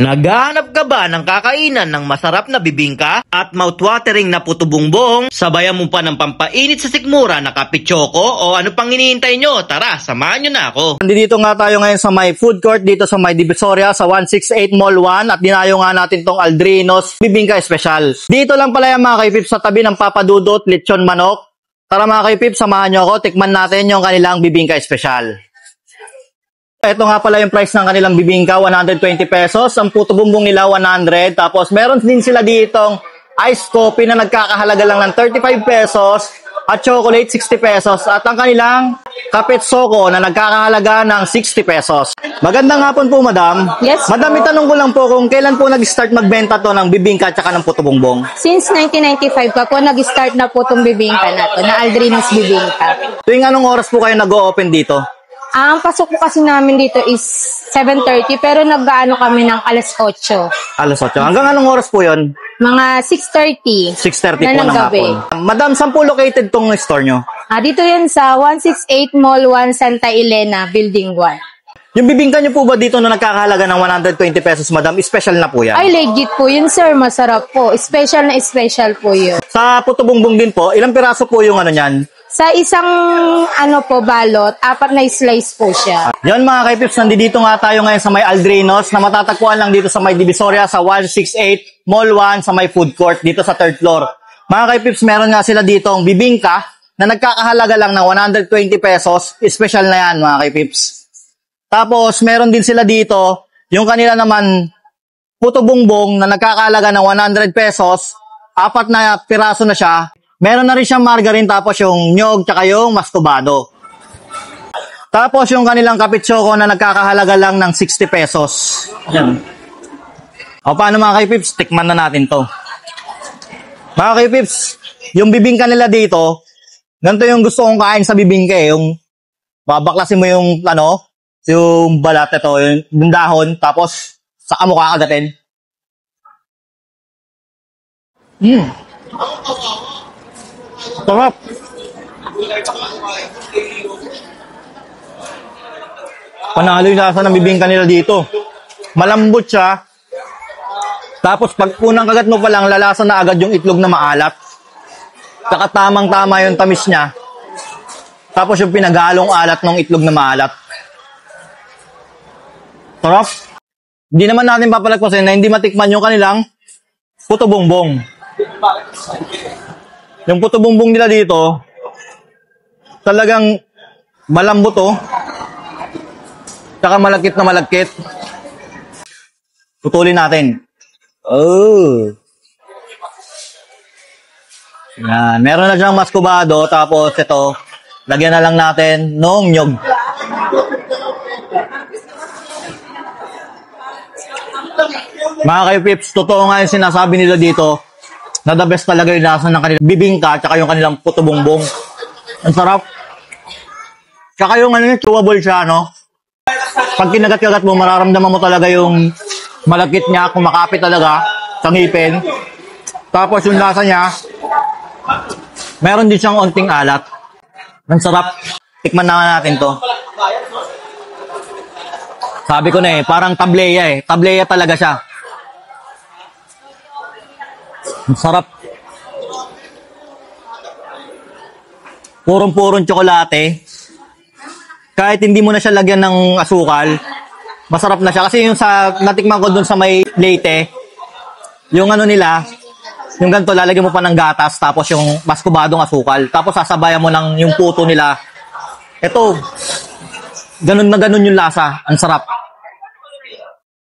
Naghahanap ka ba ng kakainan ng masarap na bibingka at mouthwatering na puto bumbong? Sabayan mo pa ng pampainit sa sikmura na kape choco o ano pang hinihintay nyo? Tara, samahan nyo na ako. Nandito nga tayo ngayon sa may food court dito sa may Divisoria sa 168 Mall 1 at dinayo nga natin tong Aldrinos Bibingka Special. Dito lang pala yung mga kaipips sa tabi ng Papa Dudut Lechon Manok. Tara mga kaipips, samahan nyo ako, tikman natin yung kanilang Bibingka Special. Ito nga pala yung price ng kanilang bibingka, 120 pesos. Ang puto bumbong nila, 100. Tapos meron din sila ditong iced coffee na nagkakahalaga lang ng 35 pesos. At chocolate, 60 pesos. At ang kanilang kapet soko na nagkakahalaga ng 60 pesos. Magandang hapon po, madam. Yes, madam, itanong ko lang po kung kailan po nag-start magbenta to ng bibingka at saka ng puto bumbong? Since 1995 pa po, nag-start na po itong bibingka na to, na Aldrinos Bibingka. Tuwing anong oras po kayo nag-o-open dito? Ang pasok po kasi namin dito is 7:30 pero nag-aano kami ng alas 8. Alas 8. Hanggang anong oras po yon? Mga 6:30. 6:30 na po ng gabi. hapon. Madam, saan po located tong store nyo? Dito yan sa 168 Mall 1 Santa Elena, Building 1. Yung bibingka nyo po ba dito na nagkakahalaga ng 120 pesos, madam? Special na po yan. Ay, legit po yun, sir. Masarap po. Special na special po yun. Sa puto bumbong din po, ilang piraso po yung ano nyan? Sa isang balot, 4 na slice po siya. Yan mga kaipips, nandito nga tayo ngayon sa may Aldrinos na matatagpuan lang dito sa may Divisoria sa 168 Mall 1 sa may food court dito sa 3rd floor. Mga kaipips, meron nga sila dito ang bibingka na nagkakahalaga lang ng 120 pesos. Special na yan mga kaipips. Tapos meron din sila dito yung kanila naman puto bumbong na nagkakahalaga ng 100 pesos. 4 na piraso na siya. Meron na rin siyang margarine tapos yung nyog tsaka yung mastobado. Tapos yung kanilang kapit choco na nagkakahalaga lang ng 60 pesos. Ayan. O paano mga kaipips? Tikman na natin to. Mga kaipips, yung bibingka nila dito, ganito yung gusto kong kain sa bibingka eh. Yung babaklasin mo yung yung balat ito, yung dahon, tapos saka mo kakagatin. Sarap. Panalo yung lasa ng bibingka nila dito. Malambot siya. Tapos pag unang kagat mo pa lang, lalasa na agad yung itlog na maalat. Saka tamang-tama yung tamis niya. Tapos yung pinagalong alat ng itlog na maalat. Sarap. Hindi naman natin papalagpasin na hindi matikman yung kanilang puto bumbong. Yung puto bumbong nila dito, talagang malambot oh. Tsaka malagkit na malagkit. Putulin natin. Oh. Yan. Meron na siyang maskubado, tapos ito, lagyan na lang natin nung nyog. Mga kaipips, totoo nga yung sinasabi nila dito, na the best talaga yung lasa ng kanilang bibingka at yung kanilang puto bumbong. Ang sarap. Tsaka yung chewable siya, no? Pag kinagat-kagat mo, mararamdaman mo talaga yung malagkit niya, kumakapit talaga sa ngipin. Tapos yung lasa niya, meron din siyang onting alat. Ang sarap. Tikman na natin to. Sabi ko na eh, parang tableya eh. Tableya talaga siya. Ang sarap. Purong-purong tsokolate. Kahit hindi mo na siya lagyan ng asukal, masarap na siya. Kasi yung natikman ko dun sa may Leyte, yung nila, yung ganito, lalagyan mo pa ng gatas, tapos yung maskubadong asukal. Tapos sasabayan mo ng yung puto nila. Ito, ganun na ganun yung lasa. Ang sarap.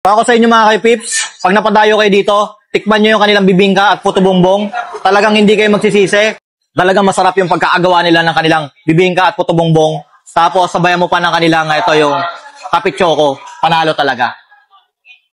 Ako sa inyo mga kaipips, pag napadayo kayo dito, tikman nyo yung kanilang bibingka at puto bumbong. Talagang hindi kayo magsisisi. Talagang masarap yung pagkakagawa nila ng kanilang bibingka at puto bumbong. Tapos sabayan mo pa ng kanilang ito yung kapit choco. Panalo talaga.